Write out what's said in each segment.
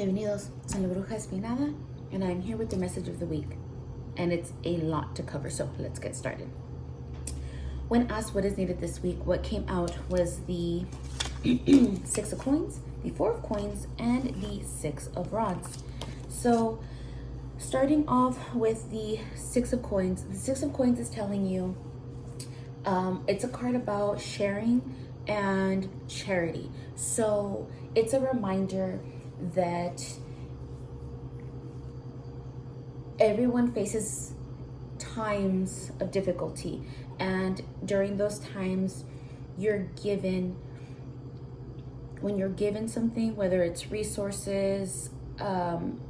Bienvenidos, soy la Bruja Espinada, and I'm here with the message of the week. And it's a lot to cover, so let's get started. When asked what is needed this week, what came out was the Six of Coins, the Four of Coins, and the Six of Rods. So, starting off with the Six of Coins, the Six of Coins is telling you it's a card about sharing and charity. So, it's a reminder that everyone faces times of difficulty, and during those times when you're given something, whether it's resources,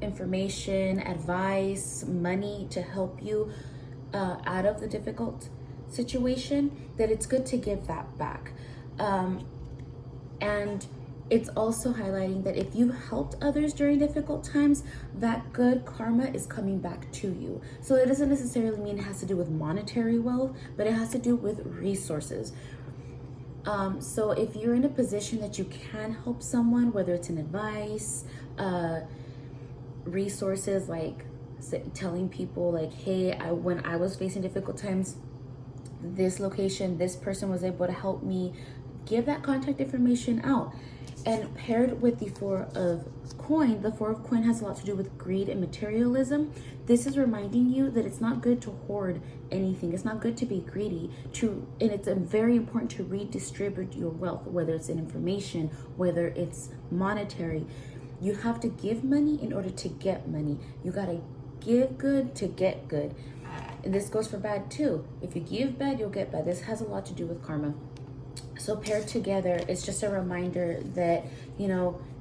information, advice, money to help you out of the difficult situation, that it's good to give that back. And it's also highlighting that if you helped others during difficult times, that good karma is coming back to you. So it doesn't necessarily mean it has to do with monetary wealth, but it has to do with resources. So if you're in a position that you can help someone, whether it's an advice, resources, like telling people like, hey, when I was facing difficult times, this location, this person was able to help me, give that contact information out. And paired with the Four of Coin, the Four of Coin has a lot to do with greed and materialism. This is reminding you that it's not good to hoard anything. It's not good to be greedy. And it's very important to redistribute your wealth, whether it's in information, whether it's monetary. You have to give money in order to get money. You gotta give good to get good. And this goes for bad too. If you give bad, you'll get bad. This has a lot to do with karma. So paired together, it's just a reminder that,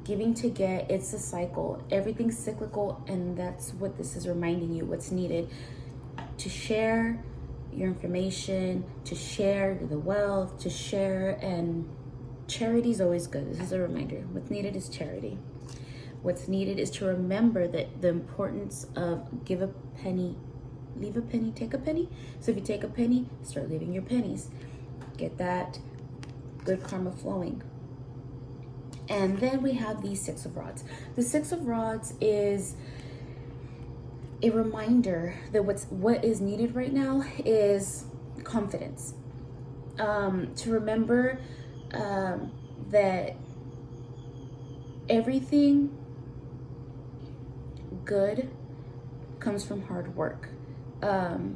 giving to get, it's a cycle. Everything's cyclical, and that's what this is reminding you, what's needed. To share your information, to share the wealth, to share, and charity is always good. This is a reminder. What's needed is charity. What's needed is to remember that the importance of give a penny, leave a penny, take a penny. So if you take a penny, start leaving your pennies. Get that good karma flowing. And then we have the Six of Rods. The Six of Rods is a reminder that what is needed right now is confidence. To remember that everything good comes from hard work. It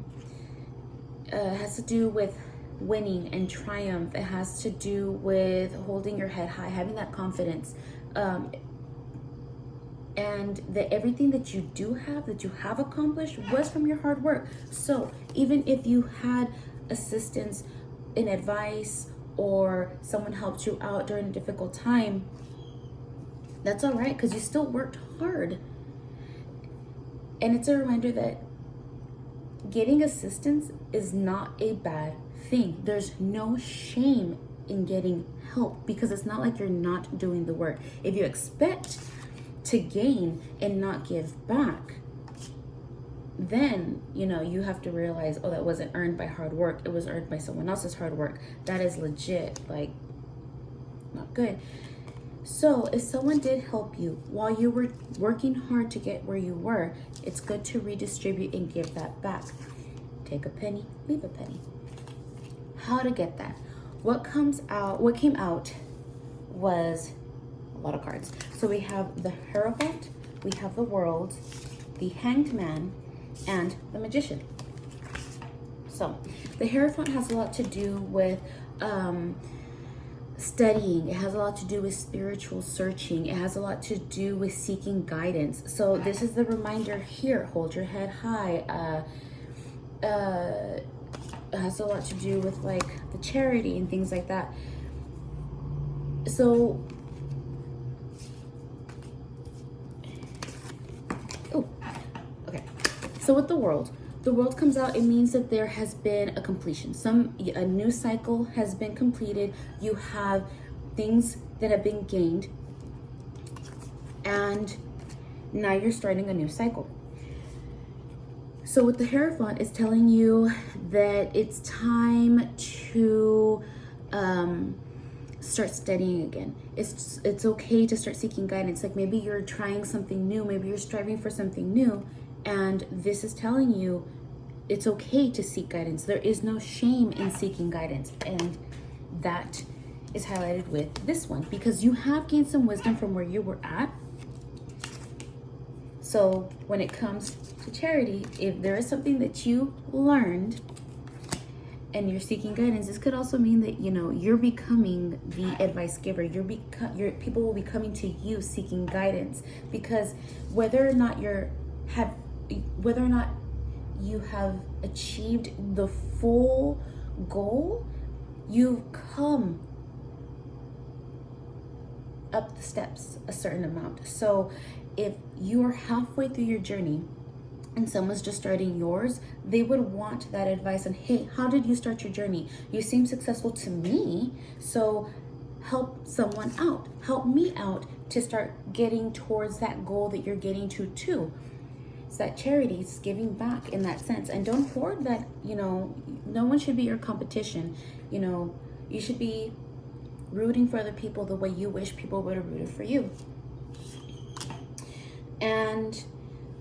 has to do with winning and triumph. It has to do with holding your head high, having that confidence, and that everything that you do have, that you have accomplished, was from your hard work. So even if you had assistance in advice or someone helped you out during a difficult time, that's all right, because you still worked hard. And it's a reminder that getting assistance is not a bad thing. There's no shame in getting help, because it's not like you're not doing the work. If you expect to gain and not give back, then you have to realize, oh, that wasn't earned by hard work, it was earned by someone else's hard work. That is legit, like, not good. So if someone did help you while you were working hard to get where you were, it's good to redistribute and give that back. Take a penny, leave a penny. How to get that? What came out was a lot of cards. So we have the Hierophant, we have the World, the Hanged Man, and the Magician. So the Hierophant has a lot to do with studying. It has a lot to do with spiritual searching. It has a lot to do with seeking guidance. So this is the reminder here: hold your head high. It has a lot to do with like the charity and things like that. So so with the world comes out, it means that there has been a completion. A new cycle has been completed. You have things that have been gained, and now you're starting a new cycle. So with the Hierophant, it's telling you that it's time to start studying again. It's okay to start seeking guidance. Like maybe you're trying something new, maybe you're striving for something new, and this is telling you it's okay to seek guidance. There is no shame in seeking guidance. And that is highlighted with this one because you have gained some wisdom from where you were at. So when it comes to Charity, if there is something that you learned and you're seeking guidance, this could also mean that, you know, you're becoming the advice giver. Your people will be coming to you seeking guidance, because whether or not you have achieved the full goal, you've come up the steps a certain amount. So if you're halfway through your journey and someone's just starting yours, they would want that advice on, hey, how did you start your journey? You seem successful to me, so help someone out. Help me out to start getting towards that goal that you're getting to too. It's that charity, it's giving back in that sense. And don't hoard that, you know, no one should be your competition. You know, you should be rooting for other people the way you wish people would have rooted for you. And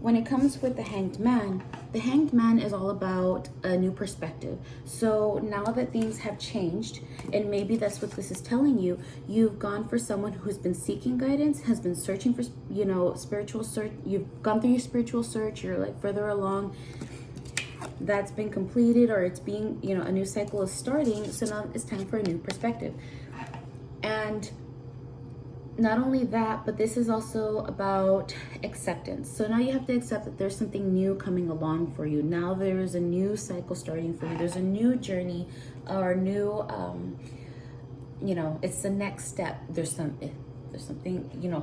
when it comes with the Hanged Man is all about a new perspective. So now that things have changed, and maybe that's what this is telling you, you've gone for someone who's been seeking guidance, has been searching for, you know, spiritual search. You've gone through your spiritual search, you're like further along. That's been completed, or it's being, you know, a new cycle is starting. So now it's time for a new perspective. And not only that, but this is also about acceptance. So now you have to accept that there's something new coming along for you. Now there is a new cycle starting for you. There's a new journey or new, you know, it's the next step. There's something, you know,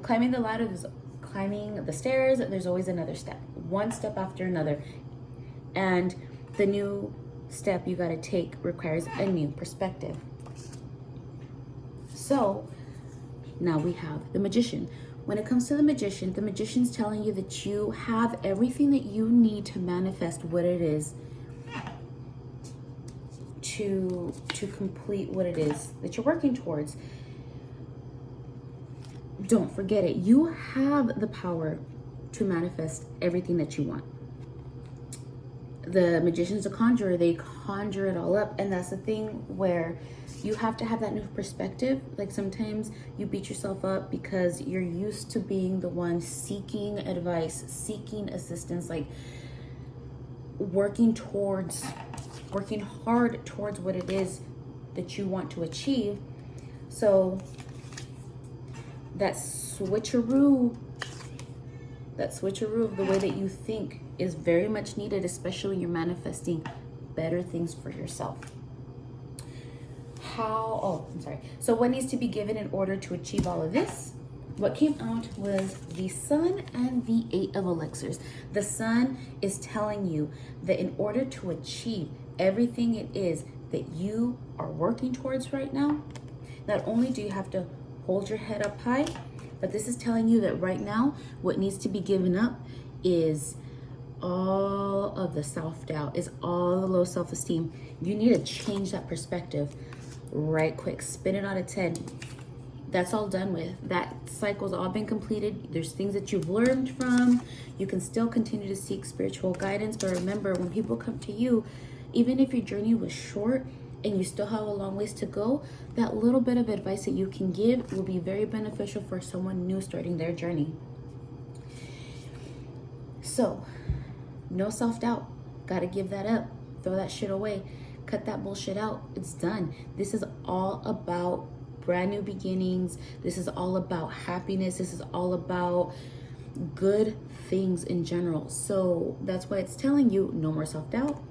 climbing the ladder, there's climbing the stairs, there's always another step, one step after another. And the new step you got to take requires a new perspective. So now we have the Magician. When it comes to the Magician's telling you that you have everything that you need to manifest what it is, to complete what it is that you're working towards. Don't forget it. You have the power to manifest everything that you want. The Magician's a conjurer. They conjure it all up. And that's the thing where you have to have that new perspective. Like sometimes you beat yourself up because you're used to being the one seeking advice, seeking assistance, like working hard towards what it is that you want to achieve. So that switcheroo of the way that you think is very much needed, especially when you're manifesting better things for yourself. So what needs to be given in order to achieve all of this? What came out was the Sun and the Eight of Elixirs. The Sun is telling you that in order to achieve everything it is that you are working towards right now, not only do you have to hold your head up high, but this is telling you that right now, what needs to be given up is all of the self-doubt, is all the low self-esteem. You need to change that perspective right quick. Spin it on its head. That's all done with. That cycle's all been completed. There's things that you've learned from. You can still continue to seek spiritual guidance, but remember, when people come to you, even if your journey was short and you still have a long ways to go, that little bit of advice that you can give will be very beneficial for someone new starting their journey. So, no self-doubt. Gotta give that up. Throw that shit away. Cut that bullshit out. It's done. This is all about brand new beginnings. This is all about happiness. This is all about good things in general. So that's why it's telling you no more self-doubt,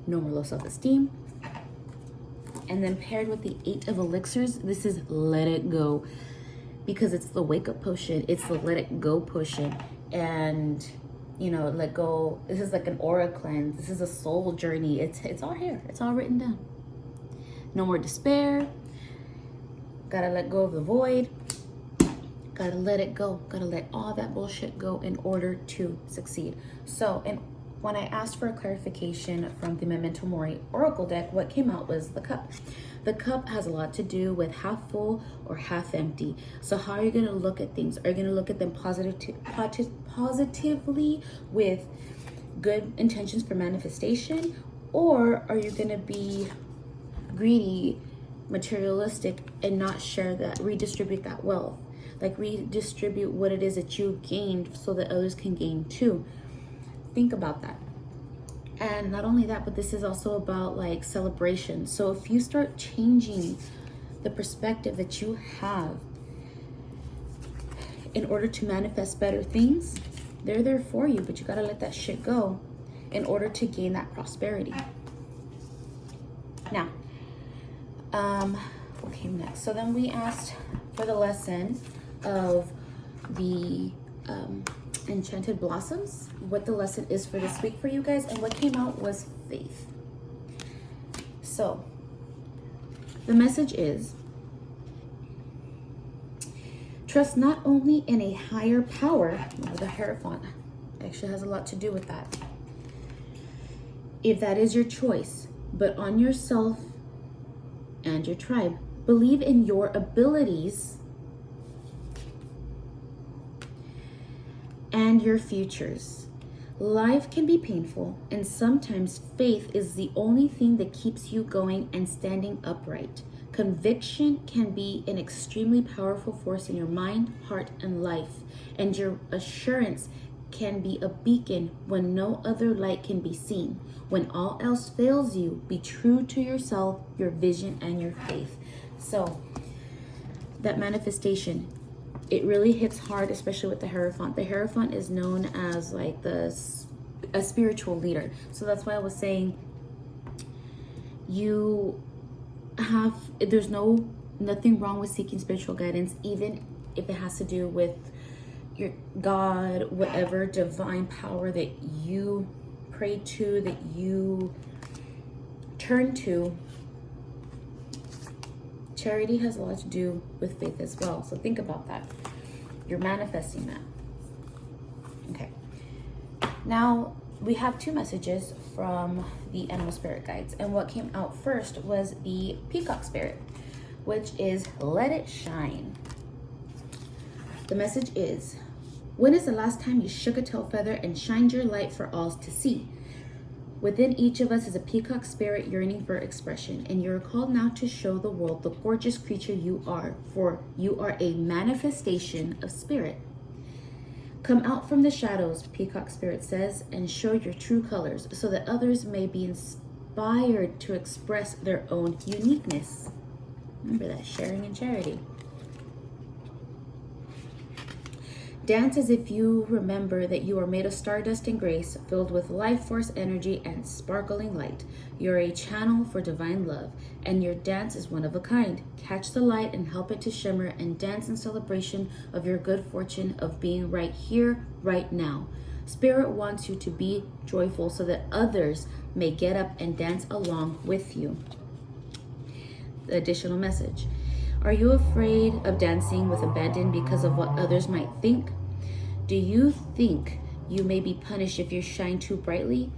no more low self-esteem. And then paired with the Eight of Elixirs, this is let it go, because it's the wake up potion. It's the let it go potion. And you know, let go. This is like an aura cleanse. This is a soul journey. It's all here. It's all written down. No more despair. Gotta let go of the void. Gotta let it go. Gotta let all that bullshit go in order to succeed. So, and when I asked for a clarification from the Memento Mori Oracle deck, what came out was the Cup. The Cup has a lot to do with half full or half empty. So how are you going to look at things? Are you going to look at them positively with good intentions for manifestation? Or are you going to be greedy, materialistic, and not share that, redistribute that wealth? Like redistribute what it is that you gained so that others can gain too. Think about that. And not only that, but this is also about like celebration. So if you start changing the perspective that you have in order to manifest better things, they're there for you, but you got to let that shit go in order to gain that prosperity. Now, what came next? So then we asked for the lesson of the Enchanted Blossoms, what the lesson is for this week for you guys, and what came out was faith. So the message is, trust not only in a higher power, the Hierophant actually has a lot to do with that, if that is your choice, but on yourself and your tribe. Believe in your abilities and your futures. Life can be painful, and sometimes faith is the only thing that keeps you going and standing upright. Conviction can be an extremely powerful force in your mind, heart, and life, and your assurance can be a beacon when no other light can be seen. When all else fails you, be true to yourself, your vision, and your faith. So that manifestation, it really hits hard, especially with the Hierophant. The Hierophant is known as like a spiritual leader. So that's why I was saying there's nothing wrong with seeking spiritual guidance, even if it has to do with your God, whatever divine power that you pray to, that you turn to. Charity has a lot to do with faith as well. So think about that. You're manifesting that. Okay. Now we have two messages from the animal spirit guides. And what came out first was the Peacock Spirit, which is let it shine. The message is, when is the last time you shook a tail feather and shined your light for all to see? Within each of us is a peacock spirit yearning for expression, and you are called now to show the world the gorgeous creature you are, for you are a manifestation of spirit. Come out from the shadows, Peacock Spirit says, and show your true colors so that others may be inspired to express their own uniqueness. Remember that, sharing and charity. Dance as if you remember that you are made of stardust and grace, filled with life force, energy, and sparkling light. You're a channel for divine love, and your dance is one of a kind. Catch the light and help it to shimmer, and dance in celebration of your good fortune of being right here, right now. Spirit wants you to be joyful so that others may get up and dance along with you. The additional message. Are you afraid of dancing with abandon because of what others might think? Do you think you may be punished if you shine too brightly?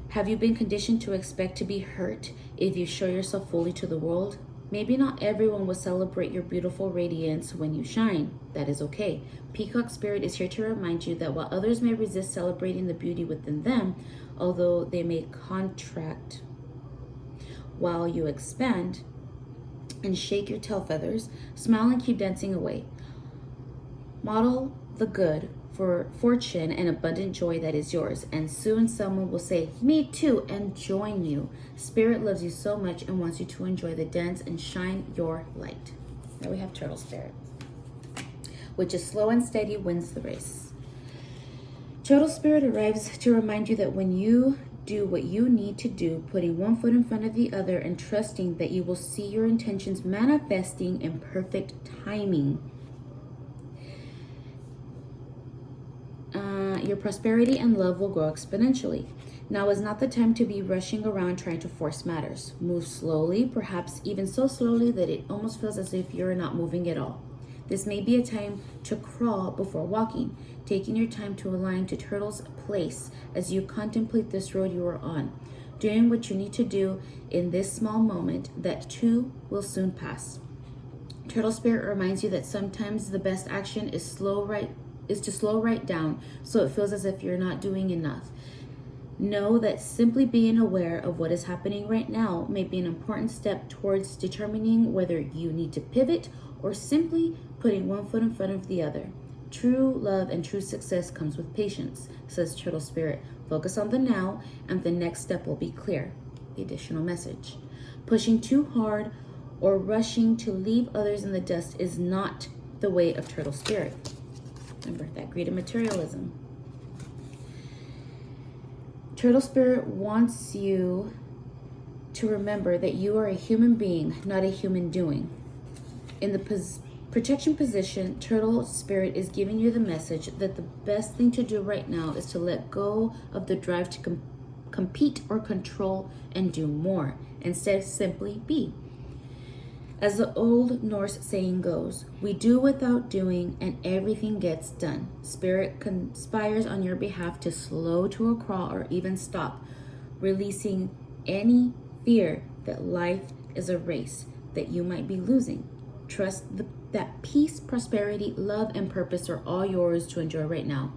Have you been conditioned to expect to be hurt if you show yourself fully to the world? Maybe not everyone will celebrate your beautiful radiance when you shine. That is okay. Peacock Spirit is here to remind you that while others may resist celebrating the beauty within them, although they may contract while you expand and shake your tail feathers, smile and keep dancing away. Model the good for fortune and abundant joy that is yours, and soon someone will say, me too, and join you. Spirit loves you so much and wants you to enjoy the dance and shine your light. Now we have Turtle Spirit, which is slow and steady wins the race. Turtle Spirit arrives to remind you that when you do what you need to do, putting one foot in front of the other and trusting that you will see your intentions manifesting in perfect timing, your prosperity and love will grow exponentially. Now is not the time to be rushing around trying to force matters. Move slowly, perhaps even so slowly that it almost feels as if you're not moving at all. This may be a time to crawl before walking, taking your time to align to Turtle's place as you contemplate this road you are on, doing what you need to do in this small moment that too will soon pass. Turtle Spirit reminds you that sometimes the best action is to slow right down so it feels as if you're not doing enough. Know that simply being aware of what is happening right now may be an important step towards determining whether you need to pivot or simply putting one foot in front of the other. True love and true success comes with patience, says Turtle Spirit. Focus on the now and the next step will be clear. The additional message. Pushing too hard or rushing to leave others in the dust is not the way of Turtle Spirit. Remember that greed and materialism. Turtle Spirit wants you to remember that you are a human being, not a human doing. In the protection position, Turtle Spirit is giving you the message that the best thing to do right now is to let go of the drive to compete or control and do more. Instead, simply be. As the old Norse saying goes, we do without doing and everything gets done. Spirit conspires on your behalf to slow to a crawl or even stop, releasing any fear that life is a race that you might be losing. Trust that peace, prosperity, love, and purpose are all yours to enjoy right now.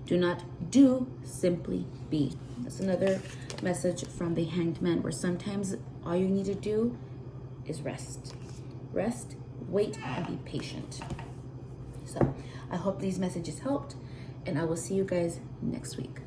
Do not do, simply be. That's another message from the Hanged Man, where sometimes all you need to do is rest. Rest, wait, and be patient. So I hope these messages helped, and I will see you guys next week.